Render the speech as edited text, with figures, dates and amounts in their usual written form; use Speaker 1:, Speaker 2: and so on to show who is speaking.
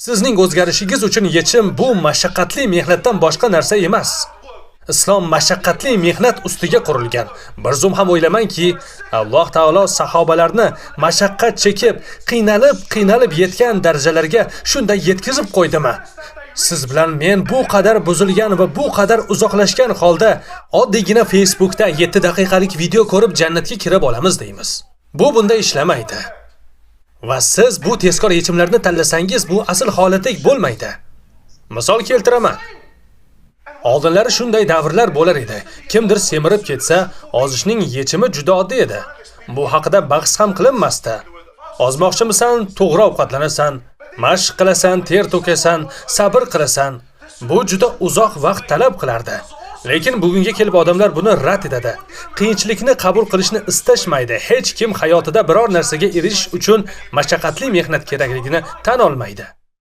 Speaker 1: Sizning o'zgarishingiz uchun yechim bu mashaqqatli mehnatdan boshqa narsa emas. Islom mashaqqatli mehnat ustiga qurilgan. Bir zum ham o'ylamanki, Alloh taolo sahobalarni mashaqqat chekib, qiynalib yetgan darajalarga shunday yetkazib qo'ydimi? Siz bilan men bu qadar buzilgan va bu qadar uzoqlashgan holda oddiygina Facebookda 7 daqiqalik video ko'rib jannatga kirib olamiz deymiz. Bu bunda ishlamaydi. Va siz bu tezkor yechimlarni tanlasangiz, bu asl holatdek bo'lmaydi. Misol keltiraman. Oldinlari shunday davrlar bo'lar edi. Kimdir semirib ketsa, ozishning yechimi juda oddiy edi. Bu haqida bahs ham qilinmasdi. Ozmoqchimisan, to'g'ri ovqatlanasan, mashq qilasan, ter to'kasan, sabr qilasan. Bu juda uzoq vaqt talab qilardi. Lekin bugunga kelib odamlar buni rad etadi. Qiyinchilikni qabul qilishni istashmaydi. Hech kim hayotida biror narsaga erishish uchun mashaqqatli mehnat kerakligini tan olmaydi.